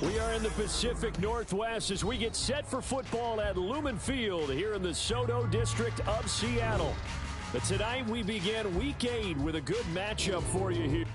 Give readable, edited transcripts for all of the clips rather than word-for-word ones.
We are in the Pacific Northwest as we get set for football at Lumen Field here in the SoDo District of Seattle. But tonight we begin Week 8 with a good matchup for you here.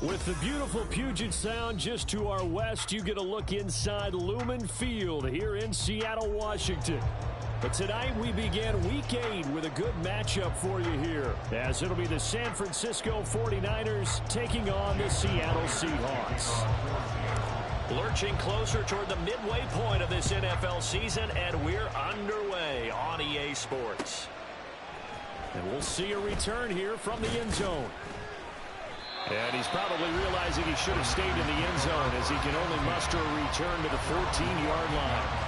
With the beautiful Puget Sound just to our west, you get a look inside Lumen Field here in Seattle, Washington. But tonight we begin Week 8 with a good matchup for you here, as it'll be the San Francisco 49ers taking on the Seattle Seahawks. Lurching closer toward the midway point of this NFL season, and we're underway on EA Sports. And we'll see a return here from the end zone. And he's probably realizing he should have stayed in the end zone as he can only muster a return to the 14-yard line.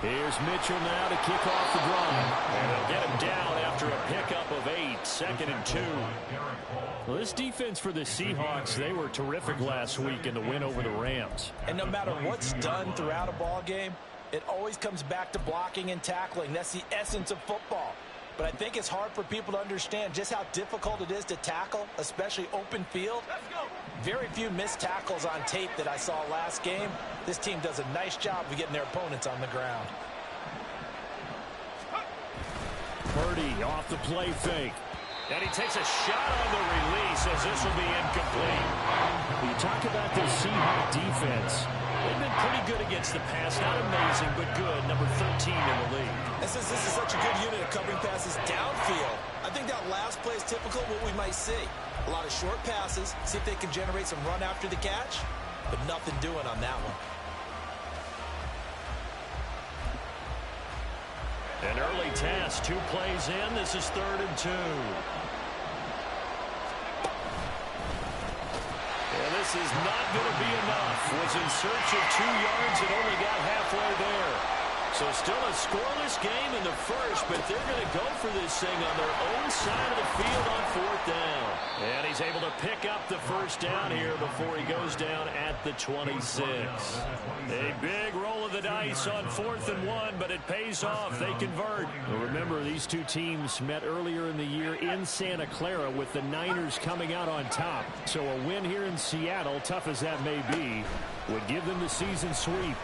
Here's Mitchell now to kick off the drive. And they'll get him down after a pickup of 8, 2nd and 2. Well, this defense for the Seahawks, they were terrific last week in the win over the Rams. And no matter what's done throughout a ball game, it always comes back to blocking and tackling. That's the essence of football. But I think it's hard for people to understand just how difficult it is to tackle, especially open field. Very few missed tackles on tape that I saw last game. This team does a nice job of getting their opponents on the ground. Purdy off the play fake. And he takes a shot on the release as this will be incomplete. You talk about this Seahawks defense. They've been pretty good against the pass. Not amazing, but good. Number 13 in the league. And since this is such a good unit of covering passes downfield, I think that last play is typical of what we might see. A lot of short passes, see if they can generate some run after the catch, but nothing doing on that one. An early task, 2 plays in. This is 3rd and 2. And this is not going to be enough. Was in search of 2 yards and only got halfway there. So still a scoreless game in the first, but they're going to go for this thing on their own side of the field on 4th down. And he's able to pick up the first down here before he goes down at the 26. A big roll of the dice on 4th and 1, but it pays off. They convert. Well, remember, these two teams met earlier in the year in Santa Clara with the Niners coming out on top. So a win here in Seattle, tough as that may be, would give them the season sweep.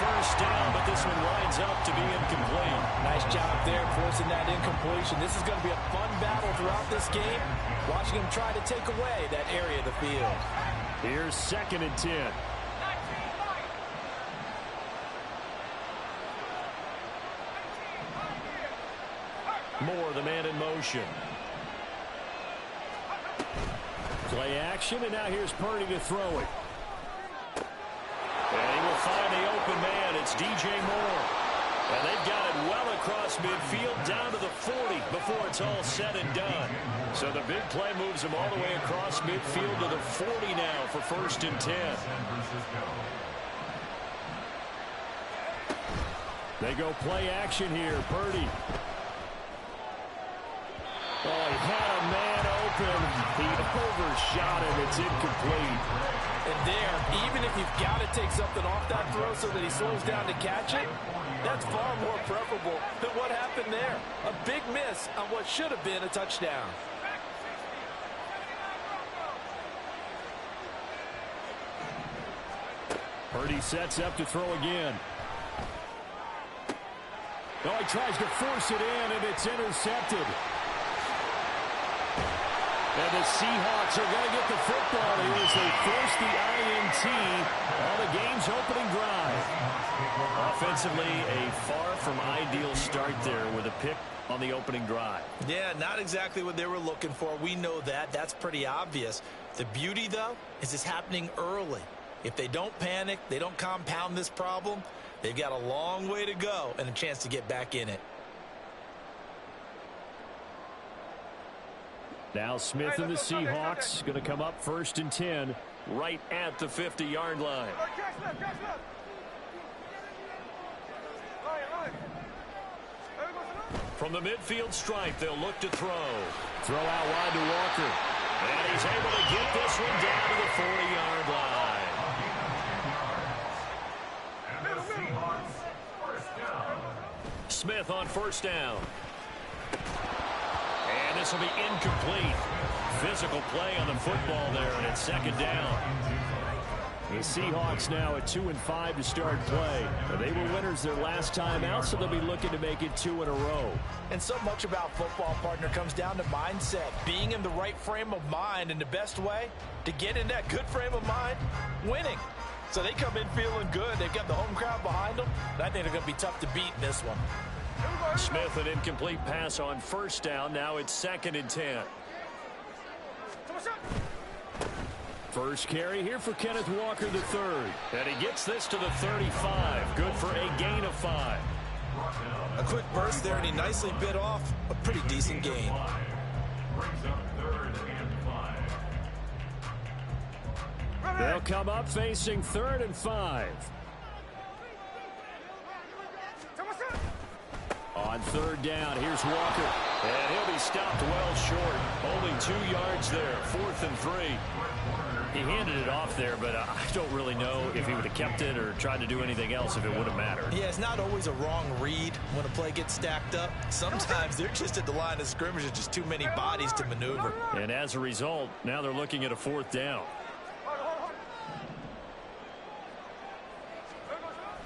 First down, but this one winds up to be incomplete. Nice job there forcing that incompletion. This is going to be a fun battle throughout this game. Watching him try to take away that area of the field. Here's 2nd and 10. Moore, the man in motion. Play action, and now here's Purdy to throw it. And he will find the open man. It's DJ Moore. And they've got it well across midfield down to the 40 before it's all said and done. So the big play moves him all the way across midfield to the 40 now for 1st and 10. They go play action here. Purdy. Oh, he had a man open. He overshot him. It's incomplete. And there, even if you've got to take something off that throw so that he slows down to catch it, that's far more preferable than what happened there. A big miss on what should have been a touchdown. Purdy sets up to throw again. Oh, he tries to force it in, and it's intercepted. And the Seahawks are going to get the football here as they force the INT on the game's opening drive. Offensively, a far from ideal start there with a pick on the opening drive. Yeah, not exactly what they were looking for. We know that. That's pretty obvious. The beauty, though, is it's happening early. If they don't panic, they don't compound this problem, they've got a long way to go and a chance to get back in it. Now Smith and the Seahawks going to come up 1st and 10 right at the 50-yard line. From the midfield stripe, they'll look to throw. Throw out wide to Walker. And he's able to get this one down to the 40-yard line. Smith on 1st down. And this will be incomplete. Physical play on the football there, and it's 2nd down. The Seahawks now at 2-5 to start play. They were winners their last time out, so they'll be looking to make it 2 in a row. And so much about football, partner, comes down to mindset. Being in the right frame of mind, and the best way to get in that good frame of mind, winning. So they come in feeling good. They've got the home crowd behind them. And I think they're going to be tough to beat in this one. Smith, an incomplete pass on 1st down. Now it's 2nd and 10. First carry here for Kenneth Walker III. And he gets this to the 35. Good for a gain of 5. A quick burst there, and he nicely bit off a pretty decent gain. They'll come up facing 3rd and 5. On 3rd down, here's Walker. And he'll be stopped well short. Only 2 yards there. 4th and 3. He handed it off there, but I don't really know if he would have kept it or tried to do anything else if it would have mattered. Yeah, it's not always a wrong read when a play gets stacked up. Sometimes they're just at the line of scrimmage. There's just too many bodies to maneuver. And as a result, now they're looking at a 4th down.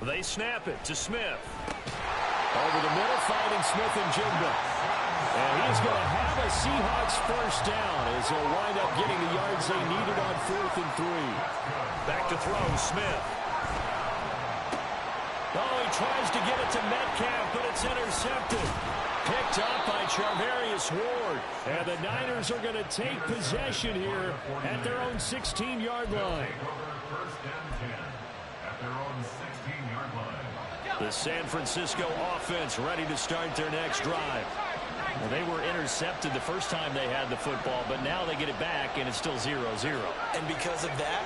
They snap it to Smith. Over the middle, finding Smith and Jigba. And he's going to have a Seahawks 1st down as they'll wind up getting the yards they needed on 4th and 3. Back to throw, Smith. Oh, he tries to get it to Metcalf, but it's intercepted. Picked up by Charvarius Ward. And the Niners are going to take possession here at their own 16-yard line. The San Francisco offense ready to start their next drive. Well, they were intercepted the first time they had the football, but now they get it back, and it's still 0-0. And because of that,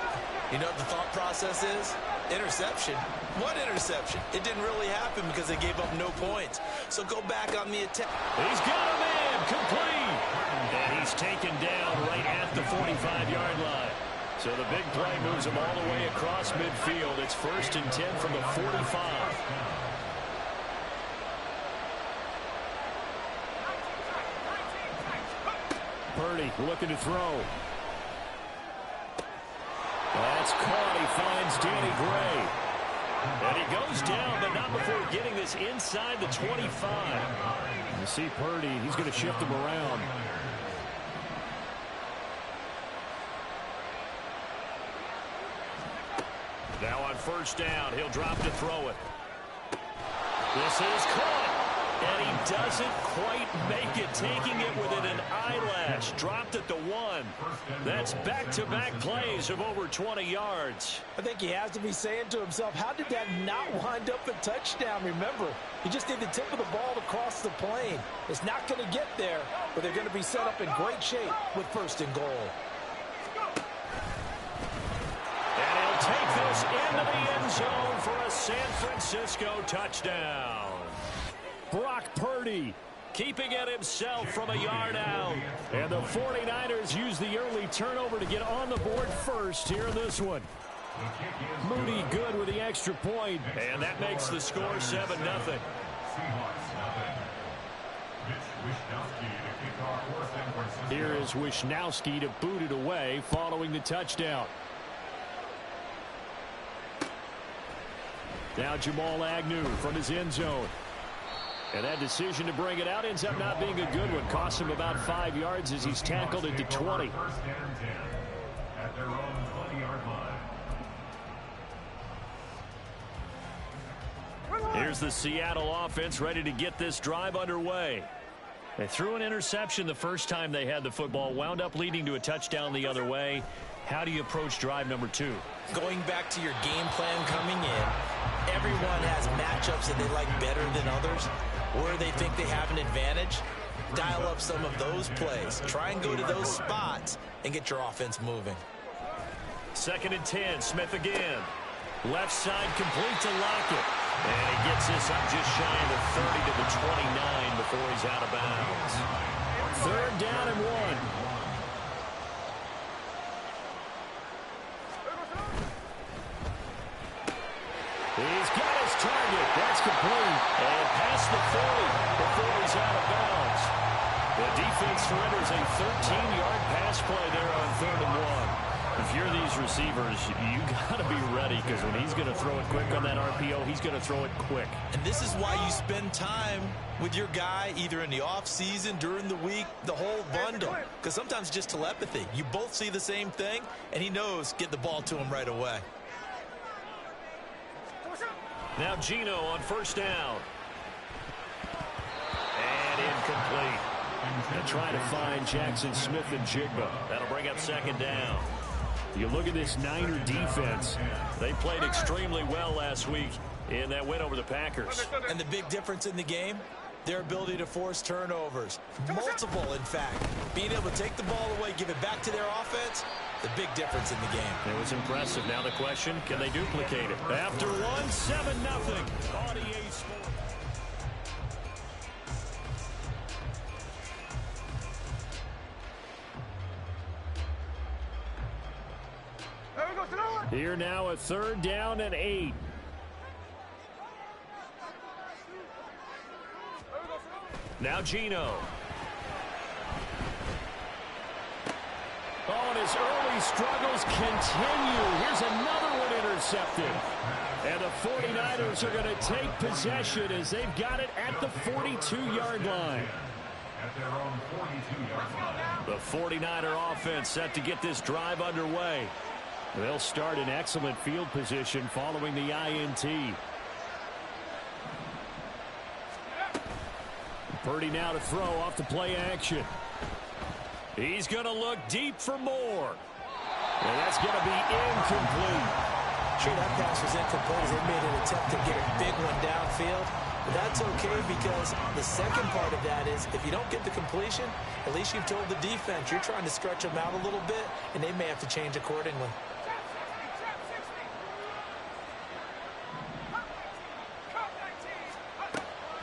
you know what the thought process is? Interception. What interception? It didn't really happen because they gave up no points. So go back on the attack. He's got a man, complete. And he's taken down right at the 45-yard line. So the big play moves him all the way across midfield. It's 1st and 10 from the 45. Purdy looking to throw. That's caught. He finds Danny Gray. And he goes down, but not before getting this inside the 25. You see Purdy, he's going to shift him around. Now on 1st down, he'll drop to throw it. This is caught. And he doesn't quite make it, taking it within an eyelash. Dropped at the 1. That's back-to-back plays of over 20 yards. I think he has to be saying to himself, how did that not wind up a touchdown? Remember, he just did the tip of the ball to cross the plane. It's not going to get there, but they're going to be set up in great shape with 1st and goal. And he'll take this into the end zone for a San Francisco touchdown. Brock Purdy keeping it himself from a yard out. And the 49ers use the early turnover to get on the board first here in this one. Moody good with the extra point, and that makes the score 7-0. Here is Wishnowsky to boot it away following the touchdown. Now Jamal Agnew from his end zone. And that decision to bring it out ends up not being a good one. Costs him about 5 yards as he's tackled it to 20. At their own 20-yard line. Here's the Seattle offense ready to get this drive underway. They threw an interception the first time they had the football, wound up leading to a touchdown the other way. How do you approach drive number 2? Going back to your game plan coming in, everyone has matchups that they like better than others, where they think they have an advantage. Dial up some of those plays. Try and go to those spots and get your offense moving. 2nd and 10, Smith again. Left side complete to Lockett. And he gets this up just shy of the 30 to the 29 before he's out of bounds. 3rd down and 1. He's got his target. That's complete. And past the 40 before he's out of bounds. The defense surrenders a 13-yard pass play there on 3rd and 1. If you're these receivers, you got to be ready, because when he's going to throw it quick on that RPO, he's going to throw it quick. And this is why you spend time with your guy either in the offseason, during the week, the whole bundle. Because sometimes just telepathy. You both see the same thing, and he knows get the ball to him right away. Now Geno on 1st down. And incomplete. They'll try to find Jackson Smith and Jigba. That'll bring up 2nd down. You look at this Niner defense. They played extremely well last week in that win over the Packers. And the big difference in the game, their ability to force turnovers. Multiple, in fact. Being able to take the ball away, give it back to their offense, the big difference in the game. It was impressive. Now the question, can they duplicate it? After 1, 7-0. Audio Sports. Here now a 3rd down and 8. Now Geno. Oh, and his early struggles continue. Here's another one intercepted. And the 49ers are going to take possession as they've got it at the 42-yard line. At their own 42-yard line. The 49er offense set to get this drive underway. They'll start in excellent field position following the INT. Purdy now to throw off the play action. He's going to look deep for more. And that's going to be incomplete. Sure, that pass was incomplete as they made an attempt to get a big one downfield. But that's okay, because the second part of that is if you don't get the completion, at least you've told the defense you're trying to stretch them out a little bit, and they may have to change accordingly.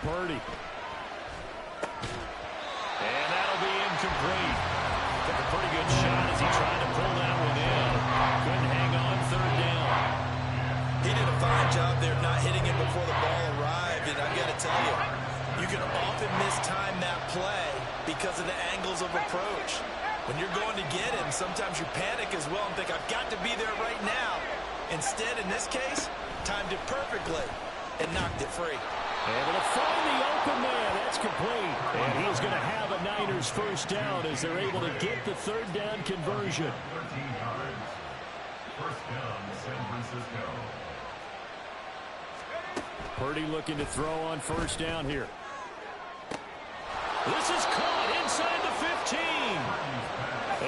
Purdy. And that'll be incomplete. Took a pretty good shot as he tried to pull that one in. Couldn't hang on 3rd down. He did a fine job there not hitting him before the ball arrived, and I've got to tell you, you can often mistime that play because of the angles of approach. When you're going to get him, sometimes you panic as well and think, I've got to be there right now. Instead, in this case, timed it perfectly and knocked it free. Able to find the open man. That's complete. And he's going to have a Niners 1st down as they're able to get the 3rd down conversion. 13 yards. 1st down, San Francisco. Purdy looking to throw on 1st down here. This is caught inside the 15.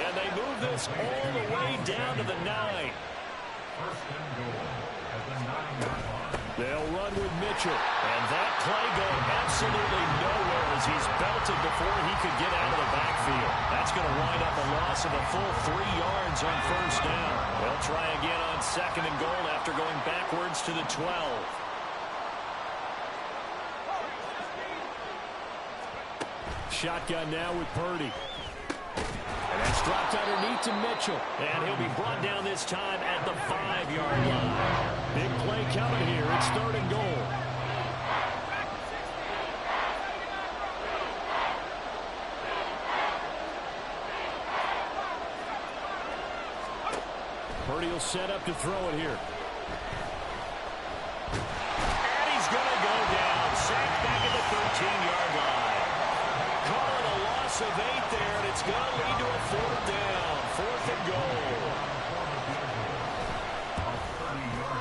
And they move this all the way down to the 9. 1st and goal at the 9-yard line. They'll run with Mitchell. And that play going absolutely nowhere as he's belted before he could get out of the backfield. That's going to wind up a loss of a full 3 yards on 1st down. They'll try again on 2nd and goal after going backwards to the 12. shotgun now with Purdy. And that's dropped underneath to Mitchell. And he'll be brought down this time at the 5-yard line. Big play coming here. It's 3rd and goal. Purdy will set up to throw it here. And he's going to go down. Sacked back at the 13-yard line. Call it a loss of 8 there, and it's going to lead to a 4th down. 4th and goal.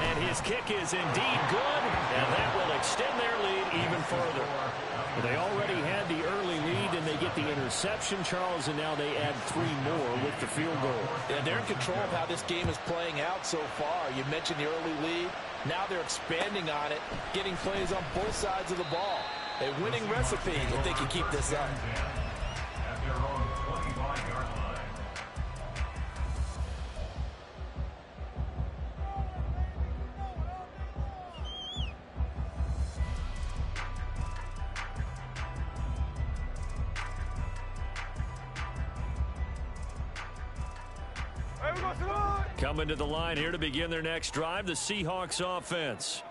And his kick is indeed good, and that will extend their lead even further. Well, they already had the early lead, and they get the interception, Charles, and now they add 3 more with the field goal. Yeah, they're in control of how this game is playing out so far. You mentioned the early lead. Now they're expanding on it, getting plays on both sides of the ball. A winning recipe if they can keep this up. At their own 25-yard line. Coming to the line here to begin their next drive, the Seahawks offense.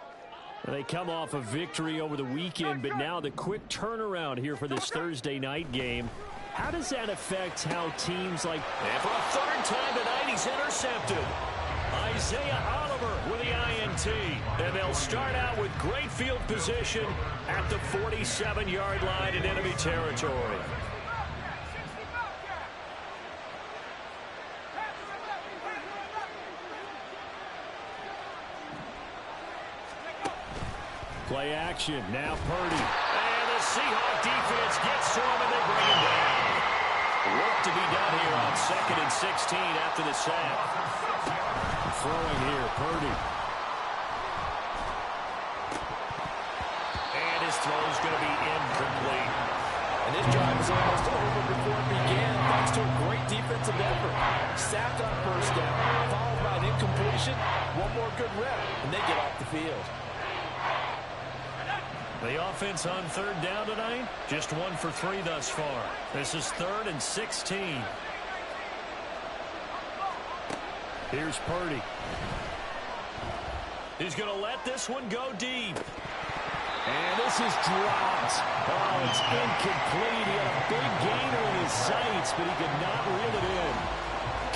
They come off a victory over the weekend, but now the quick turnaround here for this Thursday night game. How does that affect how teams like... And for a 3rd time tonight, he's intercepted. Isaiah Oliver with the INT. And they'll start out with great field position at the 47-yard line in enemy territory. Play action, now Purdy. And the Seahawk defense gets to him, and they bring him down. Work to be done here on 2nd and 16 after the sack. Throwing here, Purdy. And his throw is going to be incomplete. And this drive is almost over before it began, thanks to a great defensive effort. Sacked on 1st down, followed by an incompletion. One more good rep, and they get off the field. The offense on 3rd down tonight, just 1 for 3 thus far. This is 3rd and 16. Here's Purdy. He's going to let this one go deep. And this is dropped. Oh, it's incomplete. He had a big gainer in his sights, but he could not reel it in.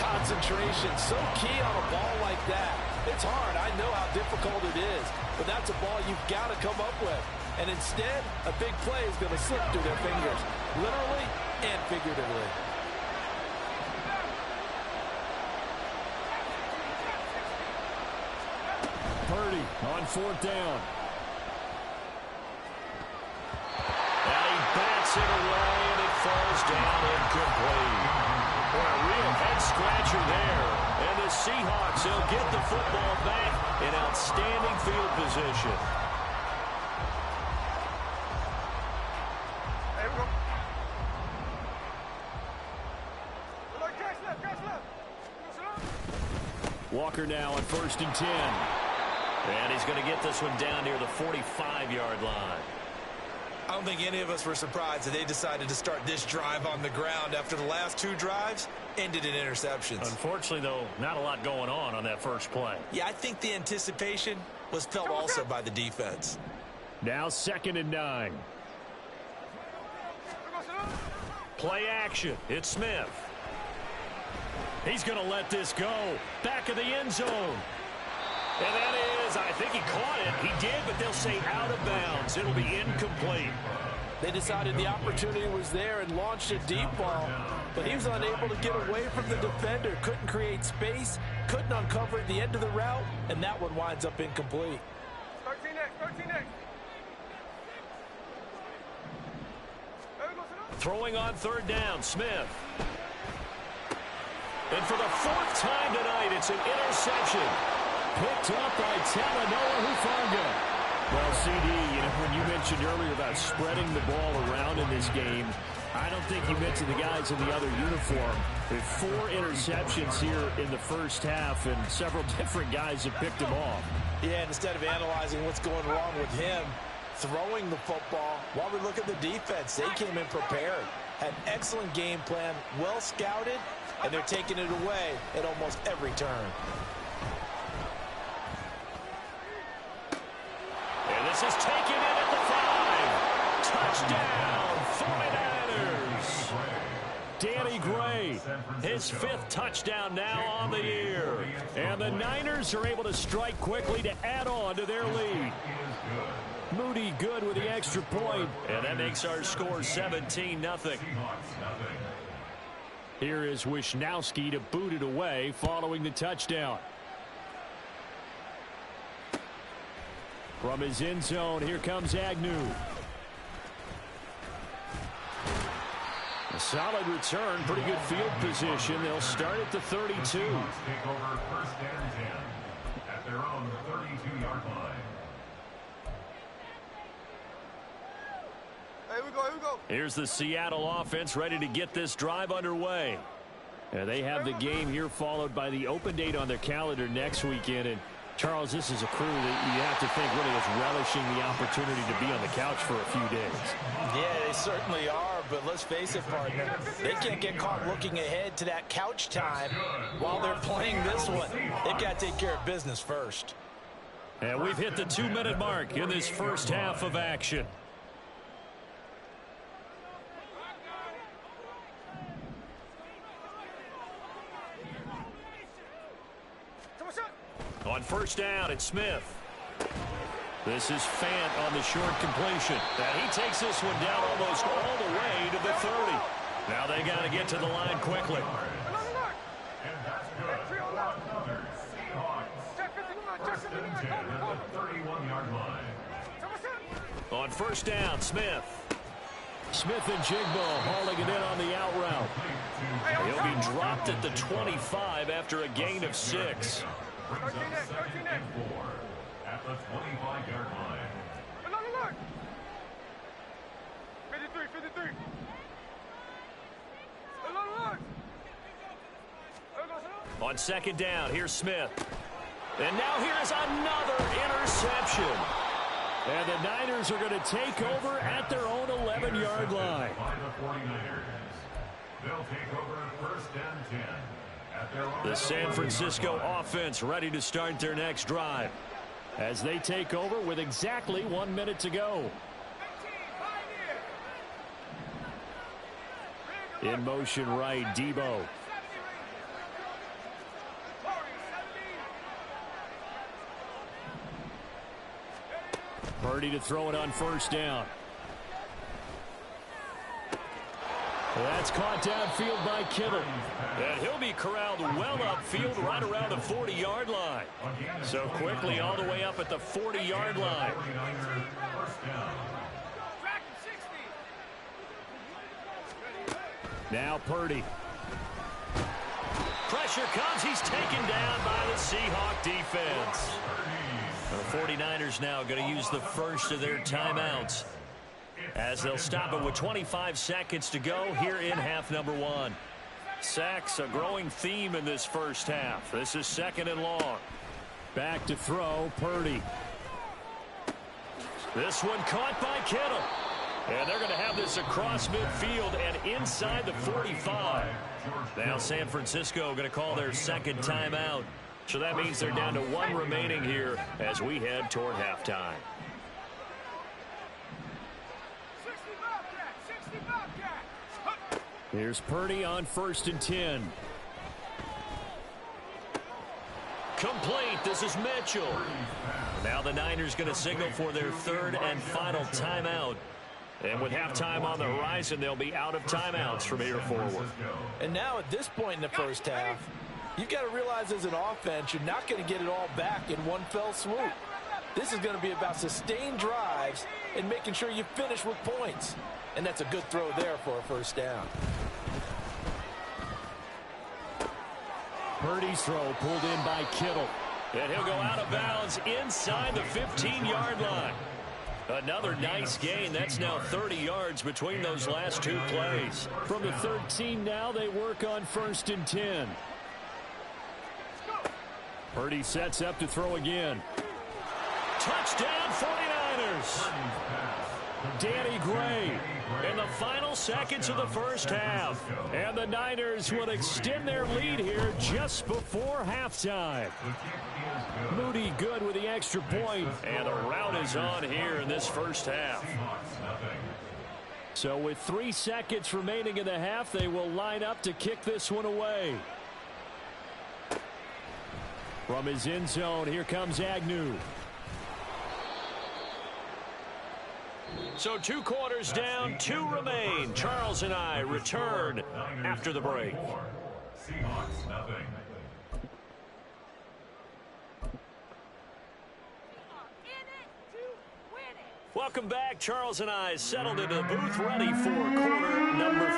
Concentration, so key on a ball like that. It's hard. I know how difficult it is, but that's a ball you've got to come up with. And instead, a big play is going to slip through their fingers, literally and figuratively. Purdy on 4th down. And he bats it away, and it falls down incomplete. Boy, a real head-scratcher there. And the Seahawks will get the football back in outstanding field position. Walker now on 1st and 10. And he's going to get this one down near the 45-yard line. I don't think any of us were surprised that they decided to start this drive on the ground after the last 2 drives ended in interceptions. Unfortunately, though, not a lot going on that first play. Yeah, I think the anticipation was felt also by the defense. Now 2nd and 9. Play action. It's Smith. He's going to let this go. Back of the end zone. And that is, I think he caught it. He did, but they'll say out of bounds. It'll be incomplete. They decided the opportunity was there and launched a deep ball, but he was unable to get away from the defender. Couldn't create space, couldn't uncover at the end of the route, and that one winds up incomplete. 13X. Throwing on 3rd down, Smith. And for the 4th time tonight, it's an interception. Picked up by Talanoa Hufanga. Well, CD, when you mentioned earlier about spreading the ball around in this game, I don't think you mentioned the guys in the other uniform. There's 4 interceptions here in the first half, and several different guys have picked him off. Yeah, and instead of analyzing what's going wrong with him, throwing the football, while we look at the defense, they came in prepared. Had excellent game plan, well scouted, and they're taking it away at almost every turn. And this is taken in at the 5. Touchdown, 49ers. Danny Gray, his 5th touchdown now on the year. And the Niners are able to strike quickly to add on to their lead. Moody good with the extra point. And that makes our score 17-0. Here is Wisnowski to boot it away following the touchdown. From his end zone, here comes Agnew. A solid return, pretty good field position. They'll start at the 32. Take over 1st and 10 at their own 32-yard line. Here we go, here we go. Here's the Seattle offense ready to get this drive underway. And they have the game here followed by the open date on their calendar next weekend. And Charles, this is a crew that you have to think really is relishing the opportunity to be on the couch for a few days. Yeah, they certainly are, but let's face it, partner. They can't get caught looking ahead to that couch time while they're playing this one. They've got to take care of business first. And we've hit the 2-minute mark in this first half of action. On first down, it's Smith. This is Fant on the short completion. And he takes this one down almost all the way to the 30. Now they got to get to the line quickly. And that's good. Another Seahawks. 1st and 10 at the 31-yard line. On first down, Smith. Smith and Jigbo hauling it in on the out route. He'll be dropped at the 25 after a gain of 6. Brings up 2nd and 4 at the 25-yard line. 53, 53. On second down, here's Smith. And now here's another interception. And the Niners are going to take over at their own 11-yard line. By the 49ers. They'll take over 1st and 10. The San Francisco offense ready to start their next drive as they take over with exactly 1 minute to go. In motion right, Debo. Purdy to throw it on first down. That's caught downfield by Kittle. And he'll be corralled well upfield right around the 40-yard line. So quickly all the way up at the 40-yard line. Now Purdy. Pressure comes. He's taken down by the Seahawk defense. The 49ers now going to use the first of their timeouts, as they'll stop it with 25 seconds to go here in half number 1. Sacks, a growing theme in this first half. This is 2nd and long. Back to throw, Purdy. This one caught by Kittle. And they're going to have this across midfield and inside the 45. Now San Francisco going to call their second timeout. So that means they're down to 1 remaining here as we head toward halftime. Here's Purdy on 1st and 10. Complete. This is Mitchell. Now the Niners going to signal for their 3rd and final timeout. And with halftime on the horizon, they'll be out of timeouts from here forward. And now at this point in the first half, you've got to realize as an offense, you're not going to get it all back in one fell swoop. This is going to be about sustained drives and making sure you finish with points. And that's a good throw there for a first down. Purdy's throw pulled in by Kittle. And he'll go out of bounds inside the 15-yard line. Another nice gain. That's now 30 yards between those last 2 plays. From the 13 now, they work on 1st and 10. Purdy sets up to throw again. Touchdown 49ers. Danny Gray. In the final seconds of the first half. And the Niners will extend their lead here just before halftime. Moody good with the extra point. And the rout is on here in this first half. So with 3 seconds remaining in the half, they will line up to kick this one away. From his end zone, here comes Agnew. So 2 quarters down, 2 remain. Charles and I return after the break. Seahawks nothing. Welcome back. Charles and I settled into the booth, ready for quarter number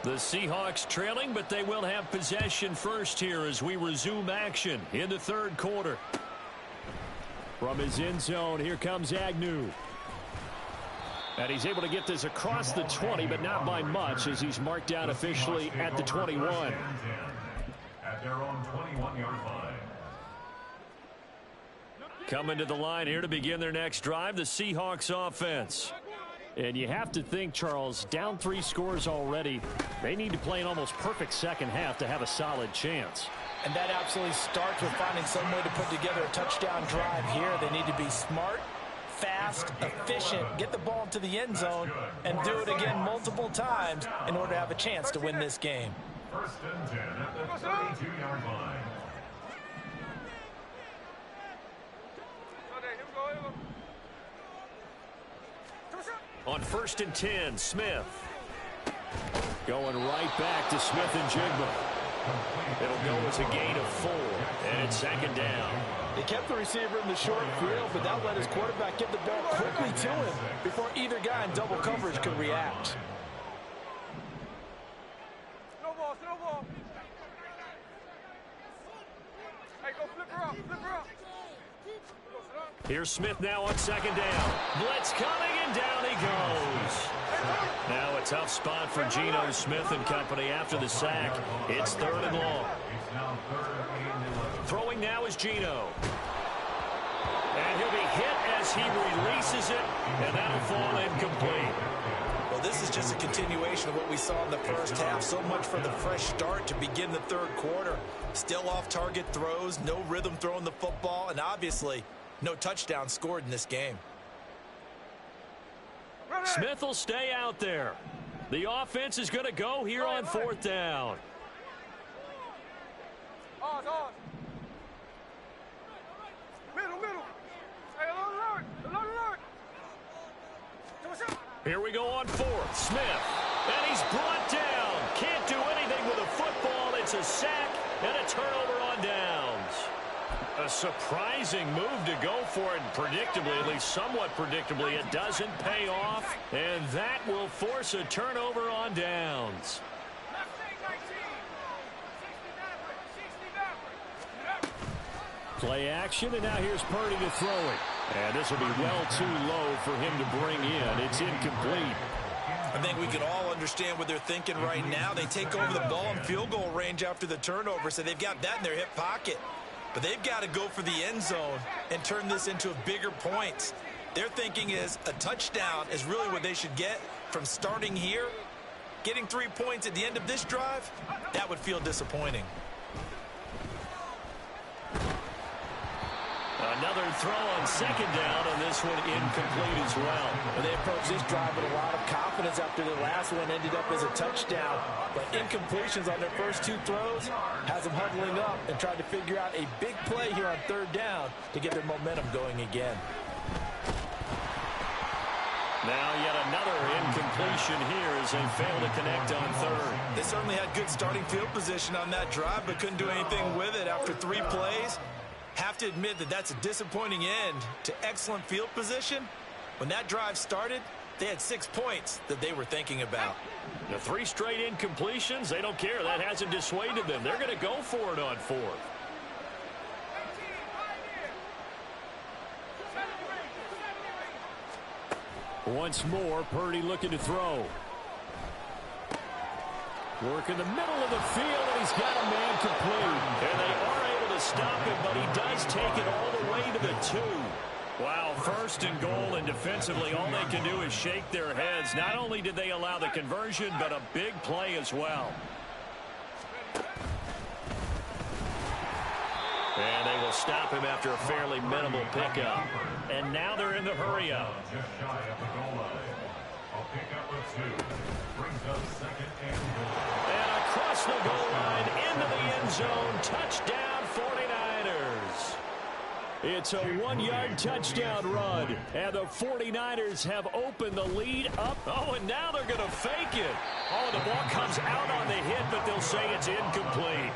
3. The Seahawks trailing, but they will have possession first here as we resume action in the third quarter. From his end zone, here comes Agnew. And he's able to get this across the 20, but not by much as he's marked down officially at the 21. At their own 21-yard line. Coming to the line here to begin their next drive, the Seahawks offense. And you have to think, Charles, down 3 scores already. They need to play an almost perfect second half to have a solid chance. And that absolutely starts with finding some way to put together a touchdown drive here. They need to be smart, fast, efficient, get the ball to the end zone, and do it again multiple times in order to have a chance to win this game. First and 10 at the 32-yard line. On first and 10, Smith. Going right back to Smith and Jigba. It'll go as a gain of 4, and it's second down. They kept the receiver in the short field, but that let his quarterback get the ball quickly to him before either guy in double coverage could react. Snowball, snowball. Hey, go flip her up, flip her up. Here's Smith now on second down. Blitz coming, and down he goes. Now a tough spot for Geno Smith and company after the sack. It's 3rd and long. Throwing now is Geno. And he'll be hit as he releases it, and that'll fall incomplete. Well, this is just a continuation of what we saw in the first half. So much for the fresh start to begin the third quarter. Still off-target throws, no rhythm throwing the football, and obviously no touchdown scored in this game. Smith will stay out there. The offense is going to go here on 4th down. Middle, middle. Hey, alert, alert. Here we go on 4th. Smith. And he's brought down. Can't do anything with a football. It's a sack and a turnover on downs. A surprising move to go for it, and predictably, at least somewhat predictably, it doesn't pay off, and that will force a turnover on downs. Play action, and now here's Purdy to throw it. And this will be well too low for him to bring in. It's incomplete. I think we can all understand what they're thinking right now. They take over the ball in field goal range after the turnover, so they've got that in their hip pocket. But they've got to go for the end zone and turn this into a bigger point. Their thinking is a touchdown is really what they should get from starting here. Getting 3 points at the end of this drive, that would feel disappointing. Another throw on second down, and this one incomplete as well. They approached this drive with a lot of confidence after the last one ended up as a touchdown. But incompletions on their first 2 throws has them huddling up and trying to figure out a big play here on 3rd down to get their momentum going again. Now yet another incompletion here as they fail to connect on 3rd. They certainly had good starting field position on that drive, but couldn't do anything with it after 3 plays. Have to admit that that's a disappointing end to excellent field position. When that drive started, they had 6 points that they were thinking about. The 3 straight incompletions, they don't care. That hasn't dissuaded them. They're going to go for it on 4th. Once more, Purdy looking to throw. Work in the middle of the field, and he's got a man complete. And they are able to to stop him, but he does take it all the way to the 2. Wow, 1st and goal, and defensively all they can do is shake their heads. Not only did they allow the conversion, but a big play as well. And they will stop him after a fairly minimal pickup. And now they're in the hurry-up. Just shy of the goal line. A pickup of 2 brings up 2nd and goal. And across the goal line into the end zone. Touchdown 49ers. It's a 1-yard touchdown run. And the 49ers have opened the lead up. Oh, and now they're going to fake it. Oh, the ball comes out on the hit, but they'll say it's incomplete.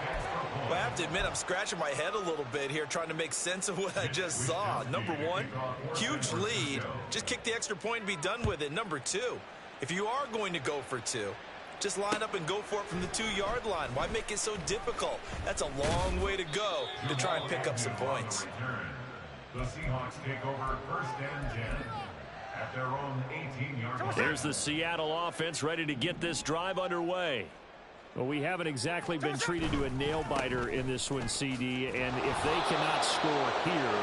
Well, I have to admit, I'm scratching my head a little bit here trying to make sense of what I just saw. Number 1, huge lead. Just kick the extra point and be done with it. Number 2, if you are going to go for 2, just line up and go for it from the 2-yard line. Why make it so difficult? That's a long way to go to try and pick up some points. The Seahawks take over 1st and 10 at their own 18-yard line. There's the Seattle offense ready to get this drive underway. Well, we haven't exactly been treated to a nail-biter in this one, CD, and if they cannot score here,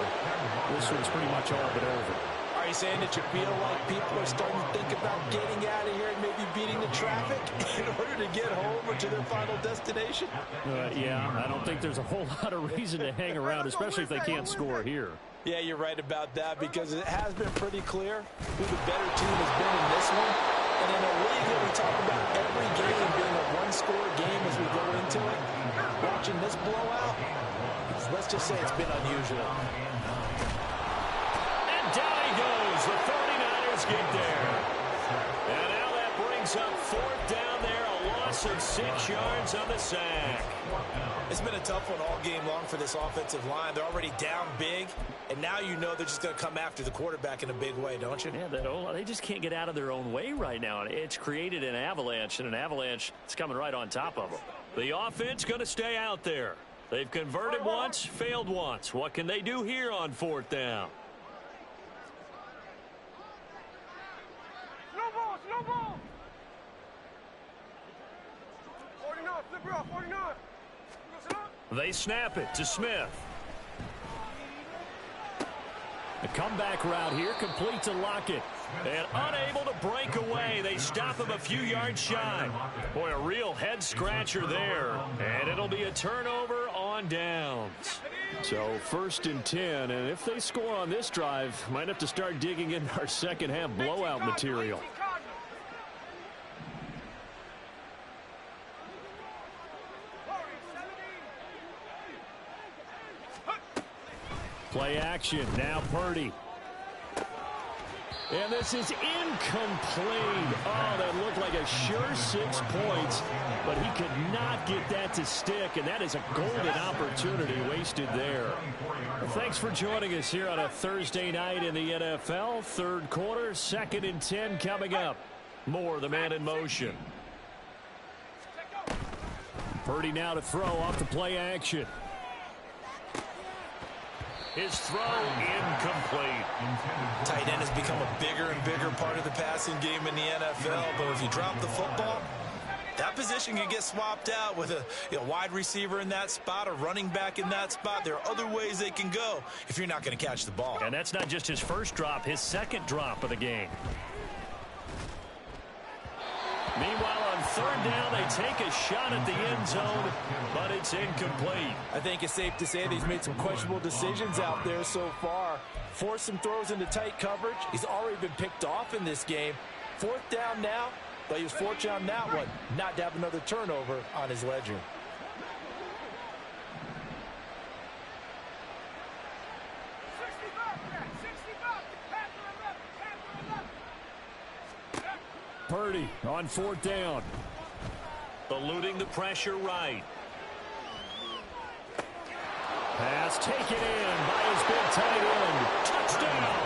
this one's pretty much all but over. Are you saying that you feel like people are starting to think about getting out of here and maybe beating the traffic in order to get home or to their final destination? Yeah, I don't think there's a whole lot of reason to hang around, especially if they can't score here. Yeah, you're right about that because it has been pretty clear who the better team has been in this one. And in a league that we talk about every game being a one-score game as we go into it, watching this blowout, let's just say it's been unusual. And down he goes. The 49ers get there. And now that brings up 4th down there, a loss of 6 yards on the sack. It's been a tough one all game long for this offensive line. They're already down big, and now you know they're just going to come after the quarterback in a big way, don't you? Yeah, they just can't get out of their own way right now. It's created an avalanche, and an avalanche is coming right on top of them. The offense going to stay out there. They've converted once, failed once. What can they do here on 4th down? Slow ball. 49, flip it off, 49. They snap it to Smith. The comeback route here, complete to Lockett. And unable to break away. They stop him a few yards shy. Boy, a real head-scratcher there. And it'll be a turnover on downs. So 1st and 10, and if they score on this drive, might have to start digging in our second-half blowout material. Play action, now Purdy. And this is incomplete. Oh, that looked like a sure 6 points, but he could not get that to stick, and that is a golden opportunity wasted there. Well, thanks for joining us here on a Thursday night in the NFL. 3rd quarter, 2nd and 10 coming up. More the man in motion. Purdy now to throw off the play action. His throw incomplete. Tight end has become a bigger and bigger part of the passing game in the NFL, but if you drop the football, that position can get swapped out with a wide receiver in that spot, a running back in that spot. There are other ways they can go if you're not going to catch the ball. And that's not just his first drop, his 2nd drop of the game. Meanwhile, on 3rd down, they take a shot at the end zone, but it's incomplete. I think it's safe to say that he's made some questionable decisions out there so far. Forced some throws into tight coverage. He's already been picked off in this game. 4th down now, but he was fortunate on that one not to have another turnover on his ledger. Purdy on 4th down. Eluding the pressure right. Pass taken in by his big tight end. Touchdown.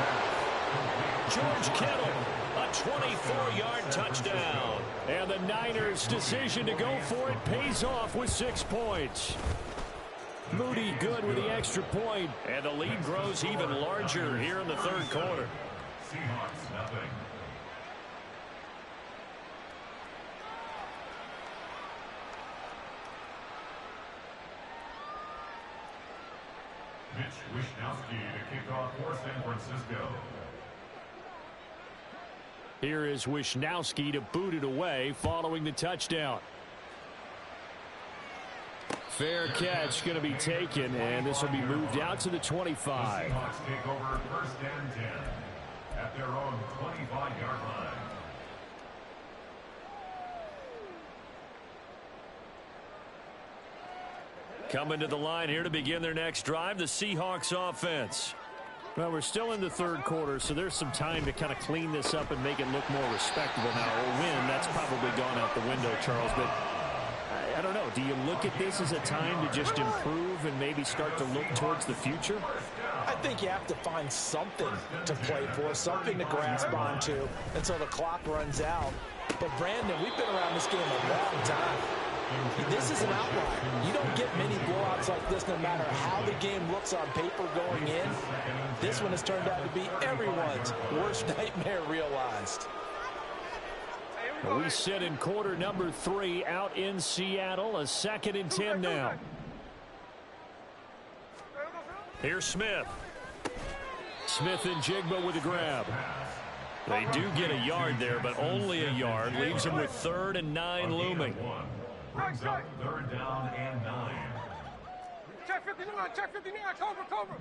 George Kittle, a 24-yard touchdown. And the Niners' decision to go for it pays off with 6 points. Moody good with the extra point. And the lead grows even larger here in the 3rd quarter. Seahawks nothing. Mitch Wishnowsky to kick off for San Francisco. Here is Wishnowsky to boot it away following the touchdown. Fair catch going to be taken, and this will be moved out to the 25. The Seahawks take over 1st and 10 at their own 25-yard line. Coming to the line here to begin their next drive, the Seahawks offense. Well, we're still in the third quarter, so there's some time to kind of clean this up and make it look more respectable now. A win, that's probably gone out the window, Charles, but I don't know. Do you look at this as a time to just improve and maybe start to look towards the future? I think you have to find something to play for, something to grasp onto until the clock runs out. But, Brandon, we've been around this game a long time. This is an outlier. You don't get many blowouts like this no matter how the game looks on paper going in. This one has turned out to be everyone's worst nightmare realized. We sit in quarter number 3 out in Seattle. A 2nd and 10 now. Here's Smith. Smith and Jigba with a grab. They do get a yard there, but only a yard. Leaves them with 3rd and 9 looming. Brings up 3rd down and 9. Check 59, check 59, cover.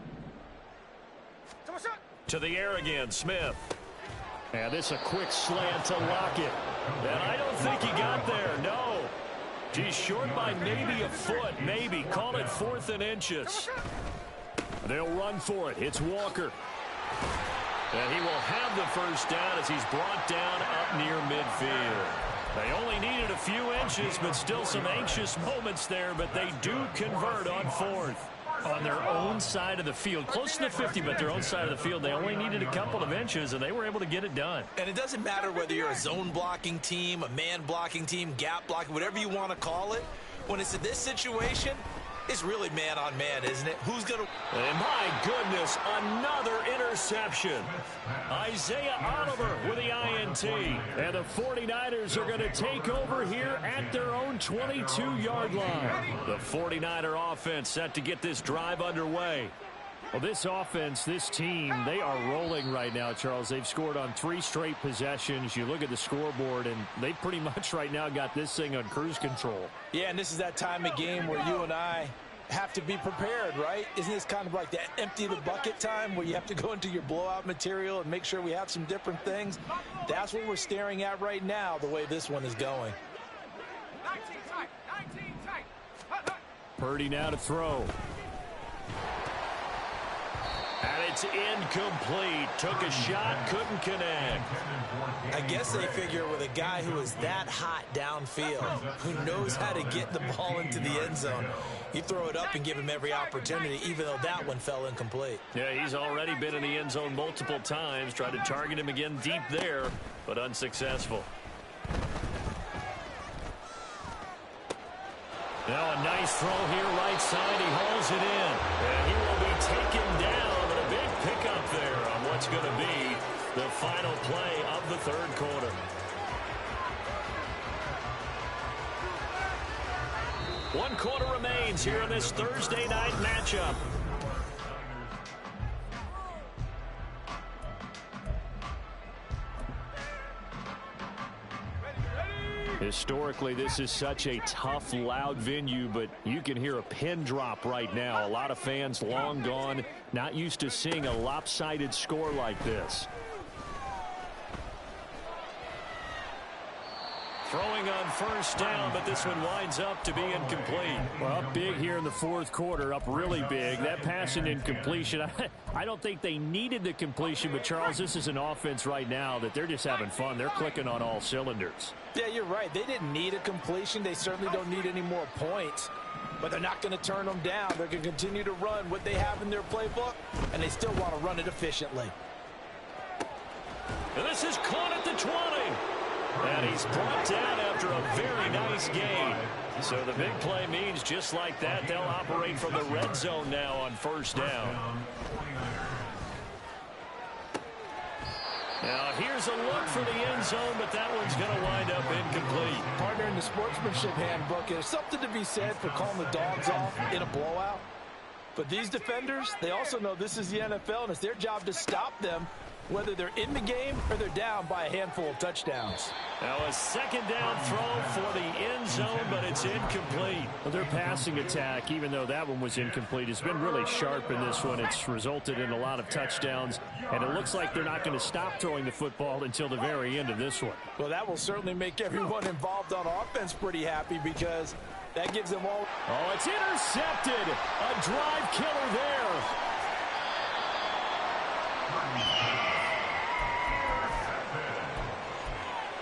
To the air again, Smith. And this a quick slant to Lockett. And I don't think he got there, no. He's short by maybe a foot, maybe. Call it 4th and inches. They'll run for it. It's Walker. And he will have the first down as he's brought down up near midfield. They only needed a few inches, but still some anxious moments there, but they do convert on 4th. On their own side of the field, close to the 50, but their own side of the field. They only needed a couple of inches, and they were able to get it done. And it doesn't matter whether you're a zone blocking team, a man blocking team, gap blocking, whatever you want to call it. When it's in this situation, it's really man-on-man, isn't it? Who's going to... And my goodness, another interception. Isaiah Oliver with the INT. And the 49ers are going to take over here at their own 22-yard line. The 49er offense set to get this drive underway. Well, this offense, this team, they are rolling right now, Charles. They've scored on 3 straight possessions. You look at the scoreboard, and they pretty much right now got this thing on cruise control. Yeah, and this is that time of game where you and I have to be prepared, right? Isn't this kind of like that empty the bucket time where you have to go into your blowout material and make sure we have some different things? That's what we're staring at right now, the way this one is going. 19 tight. Purdy now to throw. And it's incomplete. Took a shot, couldn't connect. I guess they figure with a guy who is that hot downfield, who knows how to get the ball into the end zone, you throw it up and give him every opportunity, even though that one fell incomplete. Yeah, he's already been in the end zone multiple times. Tried to target him again deep there, but unsuccessful. Now a nice throw here, right side. He hauls it in. And he will be taken down. But a big pickup there on what's going to be the final play of the third quarter. One quarter remains here in this Thursday night matchup. Historically, this is such a tough, loud venue, but you can hear a pin drop right now. A lot of fans long gone, not used to seeing a lopsided score like this. Throwing on first down, but this one winds up to be incomplete. Well, up big here in the fourth quarter, up really big. That pass and incompletion, I don't think they needed the completion, but Charles, this is an offense right now that they're just having fun. They're clicking on all cylinders. Yeah, you're right. They didn't need a completion. They certainly don't need any more points, but they're not going to turn them down. They're going to continue to run what they have in their playbook, and they still want to run it efficiently. And this is caught at the 20. And he's brought down after a very nice gain. So the big play means just like that, they'll operate from the red zone now on first down. Now here's a look for the end zone, but that one's going to wind up incomplete. Partner, in the sportsmanship handbook, there's something to be said for calling the dogs off in a blowout. But these defenders, they also know this is the NFL, and it's their job to stop them, whether they're in the game or they're down by a handful of touchdowns. Now a second down throw for the end zone, but it's incomplete. Well, their passing attack, even though that one was incomplete, has been really sharp in this one. It's resulted in a lot of touchdowns, and it looks like they're not going to stop throwing the football until the very end of this one. Well, that will certainly make everyone involved on offense pretty happy because that gives them all. Oh, it's intercepted. A drive killer there.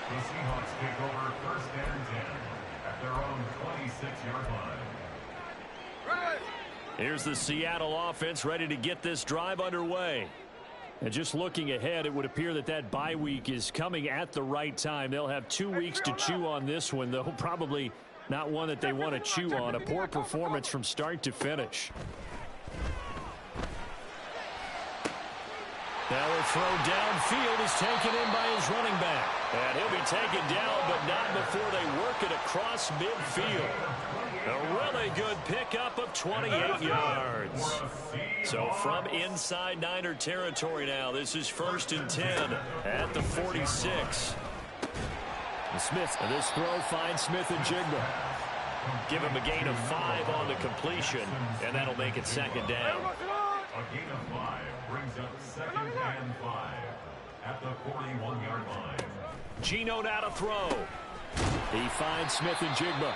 The Seahawks take over first and 10 at their own 26-yard line. Here's the Seattle offense ready to get this drive underway. And just looking ahead, it would appear that that bye week is coming at the right time. They'll have 2 weeks to chew on this one, though probably not one that they want to chew on. A poor performance from start to finish. Now a throw downfield is taken in by his running back. And he'll be taken down, but not before they work it across midfield. A really good pickup of 28 yards. So from inside Niner territory now, this is first and 10 at the 46. And Smith, and this throw finds Smith and Jigba. Give him a gain of 5 on the completion, and that'll make it second down. A gain of 5 brings up second and 5 at the 41-yard line. Geno now to throw. He finds Smith and Jigba.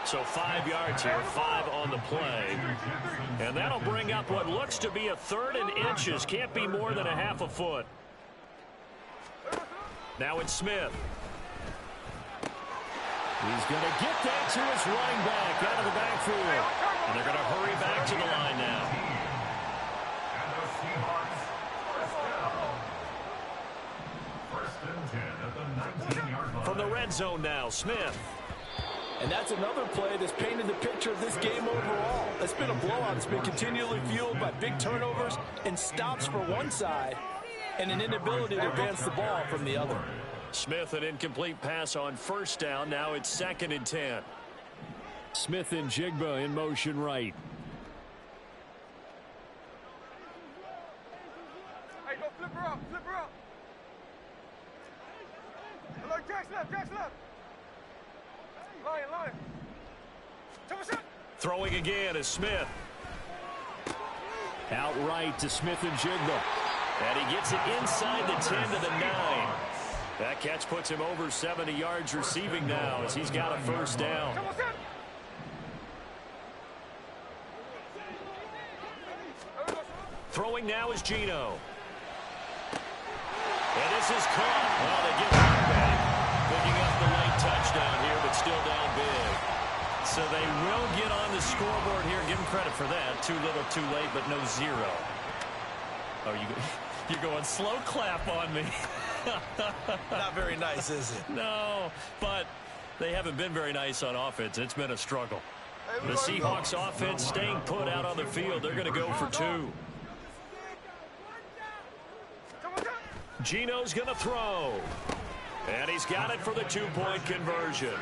So 5 yards here, 5 on the play. And that'll bring up what looks to be a 3rd and inches. Can't be more than a half a foot. Now it's Smith. He's going to get that to his running back out of the backfield. And they're going to hurry back to the line now. And the Seahawks first and 10 at the 19-yard line. From the red zone now, Smith. And that's another play that's painted the picture of this game overall. It's been a blowout. It's been continually fueled by big turnovers and stops for one side and an inability to advance the ball from the other. Smith, an incomplete pass on first down. Now it's second and 10. Smith and Jigba in motion right. Hey, go flip her up, flip her up. Like Jack's left. Lion. Throwing again is Smith. Outright to Smith and Jigba. And he gets it inside the 10 to the 9. That catch puts him over 70 yards receiving now as he's got a first down. Throwing now is Geno. And this is caught. Well, they get it back. Picking up the late touchdown here, but still down big. So they will get on the scoreboard here. Give them credit for that. Too little, too late, but no 0. Oh, you're going slow clap on me. Not very nice, is it? No, but they haven't been very nice on offense. It's been a struggle. The Seahawks offense staying put out on the field. They're going to go for 2. Geno's going to throw. And he's got it for the 2-point conversion.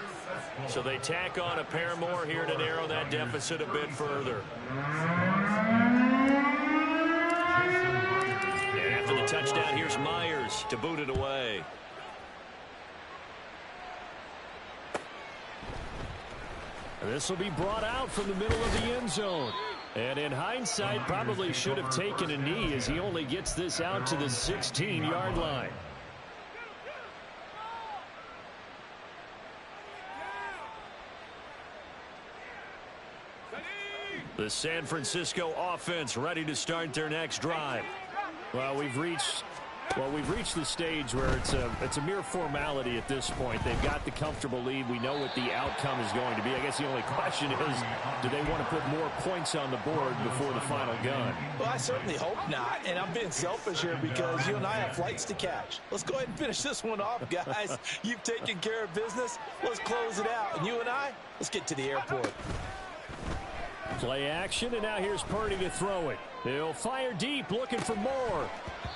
So they tack on a pair more here to narrow that deficit a bit further. And after the touchdown, here's Myers to boot it away. This will be brought out from the middle of the end zone. And in hindsight, probably should have taken a knee as he only gets this out to the 16-yard line. The San Francisco offense ready to start their next drive. Well, we've reached the stage where it's a mere formality at this point. They've got the comfortable lead. We know what the outcome is going to be. I guess the only question is, do they want to put more points on the board before the final gun? Well, I certainly hope not, and I'm being selfish here because you and I have flights to catch. Let's go ahead and finish this one off, guys. You've taken care of business. Let's close it out. And you and I, let's get to the airport. Play action, and now here's Purdy to throw it. He'll fire deep, looking for more.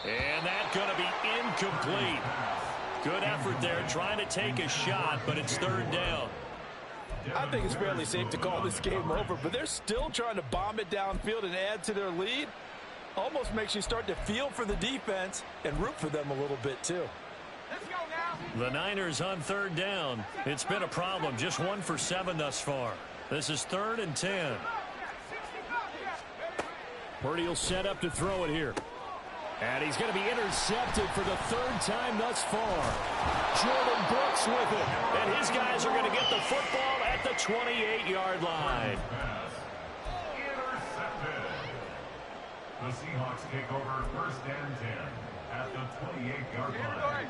And that's going to be incomplete. Good effort there, trying to take a shot, but it's third down. I think it's fairly safe to call this game over, but they're still trying to bomb it downfield and add to their lead. Almost makes you start to feel for the defense and root for them a little bit too. Let's go now. The Niners on third down. It's been a problem. Just 1 for 7 thus far. This is 3rd and 10. Purdy will set up to throw it here. And he's going to be intercepted for the 3rd time thus far. Jordan Brooks with it. And his guys are going to get the football at the 28-yard line. Intercepted. The Seahawks take over 1st and 10 at the 28-yard line.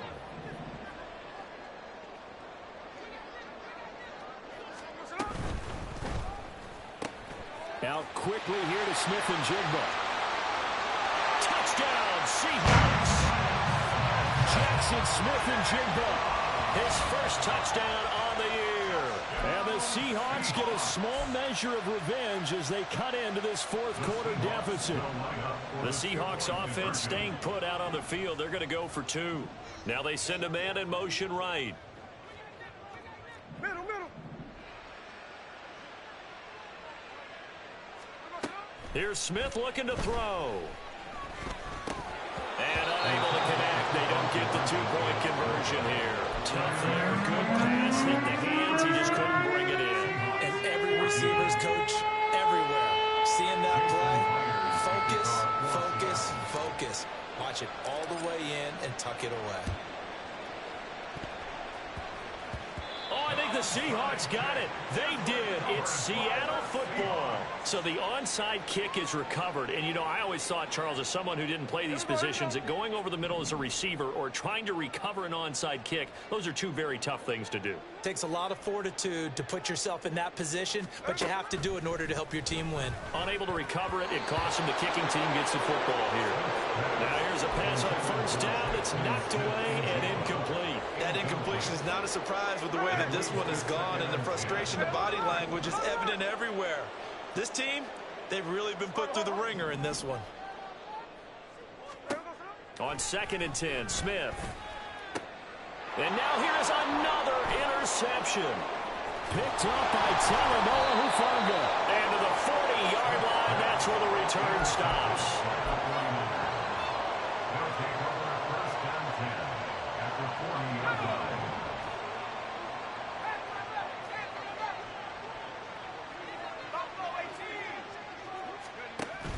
Out quickly here to Smith and Jigba. Touchdown, Seahawks. Jackson Smith and Jigba. His first touchdown on the year. And the Seahawks get a small measure of revenge as they cut into this 4th quarter deficit. The Seahawks offense staying put out on the field. They're going to go for 2. Now they send a man in motion right. Middle. Here's Smith looking to throw. And unable to connect. They don't get the 2-point conversion here. Tough there. Good pass. Hit the hands. He just couldn't bring it in. And every receiver's coach everywhere. Seeing that play, focus. Watch it all the way in and tuck it away. Oh, I think the Seahawks got it. They did. It's Seattle football. So the onside kick is recovered. And, you know, I always thought, Charles, as someone who didn't play these positions, that going over the middle as a receiver or trying to recover an onside kick, those are 2 very tough things to do. Takes a lot of fortitude to put yourself in that position, but you have to do it in order to help your team win. Unable to recover it, it costs him. The kicking team gets the football here. Now here's a pass on 1st down. It's knocked away and incomplete. That incompletion is not a surprise with the way that this one has gone, and the frustration, the body language is evident everywhere. This team, they've really been put through the ringer in this one. On 2nd and 10, Smith. And now here's another interception. Picked up by Talanoa Hufanga. And to the 40-yard line, that's where the return stops. They'll take over 1st and 10 at the 40-yard line.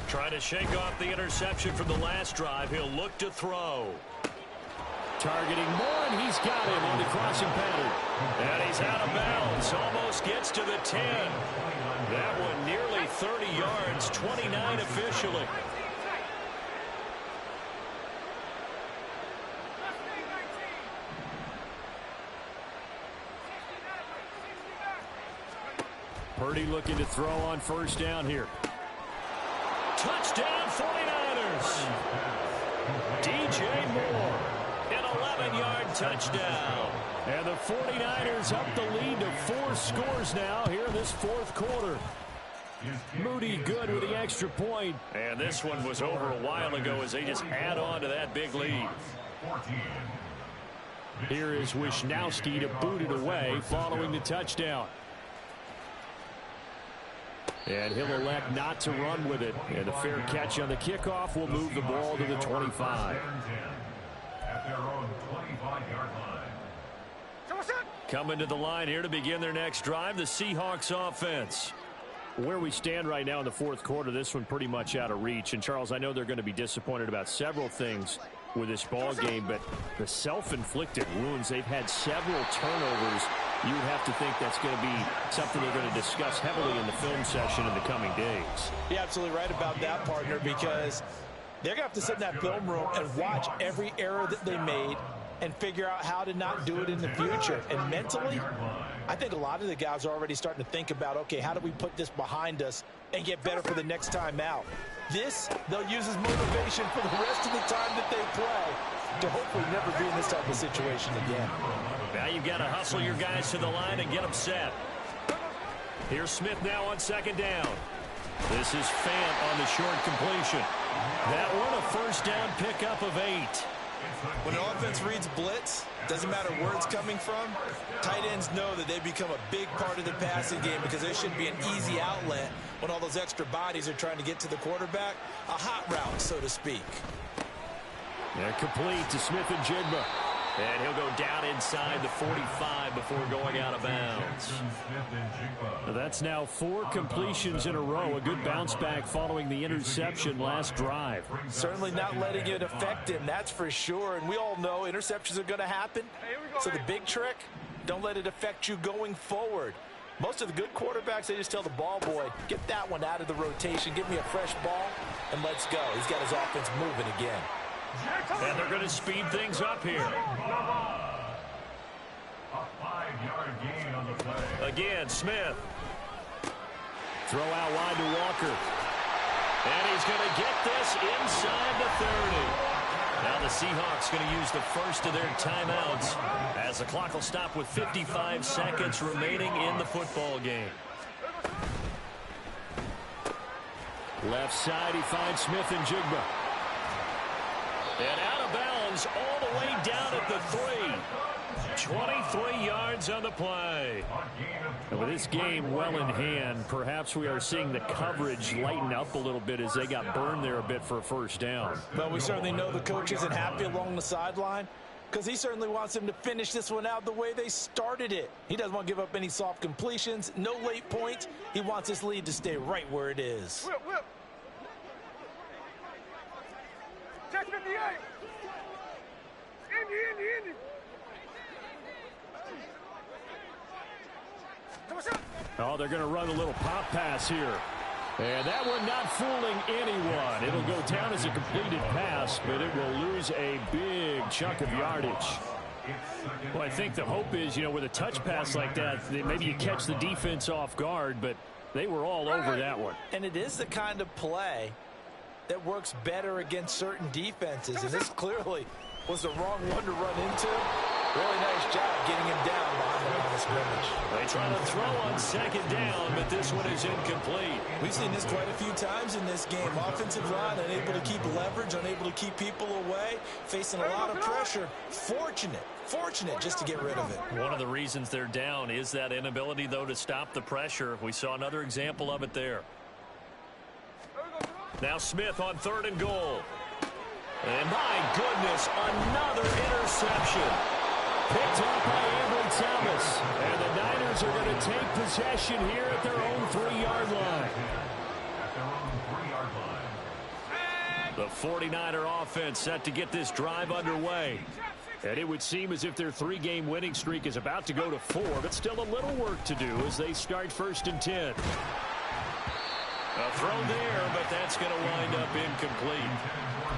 Trying to shake off the interception from the last drive. He'll look to throw. Targeting Moore, and he's got him on the crossing pattern. And he's out of bounds. Almost gets to the 10. That one nearly 30 yards, 29 officially. Purdy looking to throw on 1st down here. Touchdown 49ers. DJ Moore, an 11-yard touchdown. And the 49ers up the lead to 4 scores now here in this 4th quarter. Moody good with the extra point. And this one was over a while ago as they just add on to that big lead. Here is Wisnowski to boot it away following the touchdown. And he'll elect not to run with it. And a fair catch on the kickoff will move the ball to the 25. At their own 25-yard line. Coming to the line here to begin their next drive, the Seahawks offense. Where we stand right now in the 4th quarter, this one pretty much out of reach. And, Charles, I know they're going to be disappointed about several things with this ball game, but the self-inflicted wounds, they've had several turnovers. You would have to think that's going to be something they're going to discuss heavily in the film session in the coming days. You're absolutely right about that, partner, because they're going to have to sit in that film room and watch every error that they made and figure out how to not do it in the future. And mentally, I think a lot of the guys are already starting to think about, okay, how do we put this behind us and get better for the next time out? This, they'll use as motivation for the rest of the time that they play to hopefully never be in this type of situation again. Now you've got to hustle your guys to the line and get them set. Here's Smith now on 2nd down. This is Fant on the short completion. That one a 1st down pickup of 8. When an offense reads blitz, doesn't matter where it's coming from, tight ends know that they become a big part of the passing game because there should be an easy outlet when all those extra bodies are trying to get to the quarterback. A hot route, so to speak. They're complete to Smith-Njigba. And he'll go down inside the 45 before going out of bounds. That's now 4 completions in a row. A good bounce back following the interception last drive. Certainly not letting it affect him, that's for sure. And we all know interceptions are going to happen. So the big trick, don't let it affect you going forward. Most of the good quarterbacks, they just tell the ball boy, get that one out of the rotation, give me a fresh ball, and let's go. He's got his offense moving again. And they're going to speed things up here. A 5-yard gain on the play. Again, Smith. Throw out wide to Walker. And he's going to get this inside the 30. Now the Seahawks going to use the first of their timeouts as the clock will stop with 55 seconds remaining in the football game. Left side, he finds Smith-Njigba. And out of bounds all the way down at the 3. 23 yards on the play. And with this game well in hand, perhaps we are seeing the coverage lighten up a little bit as they got burned there a bit for a first down. But we certainly know the coach isn't happy along the sideline because he certainly wants them to finish this one out the way they started it. He doesn't want to give up any soft completions, no late points. He wants his lead to stay right where it is. Whip. Check 58. Indy. Oh, they're going to run a little pop pass here. And that one not fooling anyone. It'll go down as a completed pass, but it will lose a big chunk of yardage. Well, I think the hope is, with a touch pass like that, maybe you catch the defense off guard, but they were all over that one. And it is the kind of play that works better against certain defenses, and this clearly was the wrong one to run into. Really nice job getting him down behind the line of scrimmage. They try to throw on second down, but this one is incomplete. We've seen this quite a few times in this game. Offensive line unable to keep leverage, unable to keep people away, facing a lot of pressure. Fortunate just to get rid of it. One of the reasons they're down is that inability, though, to stop the pressure. We saw another example of it there. Now Smith on 3rd and goal. And my goodness, another interception. Picked up by Ambry Thomas. And the Niners are going to take possession here at their own 3-yard line. The 49er offense set to get this drive underway. And it would seem as if their 3-game winning streak is about to go to 4, but still a little work to do as they start 1st and 10. A throw there, but that's going to wind up incomplete.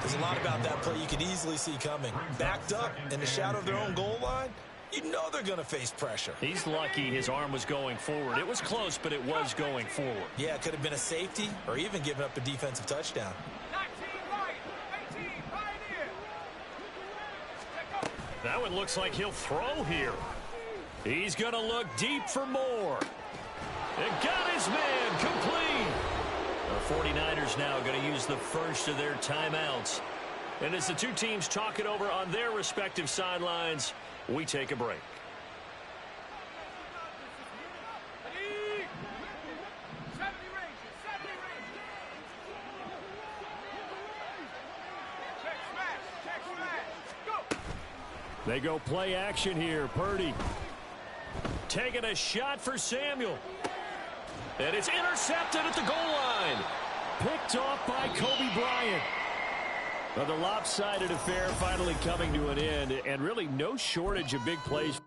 There's a lot about that play you could easily see coming. Backed up in the shadow of their own goal line, you know they're going to face pressure. He's lucky his arm was going forward. It was close, but it was going forward. Yeah, it could have been a safety or even given up a defensive touchdown. 19 Pioneer. That one looks like he'll throw here. He's going to look deep for more. And got his man complete. The 49ers now going to use the first of their timeouts. And as the two teams talk it over on their respective sidelines, we take a break. They go play action here. Purdy taking a shot for Samuel. And it's intercepted at the goal line. Picked off by Kobe Bryant. Well, the lopsided affair finally coming to an end, and really no shortage of big plays.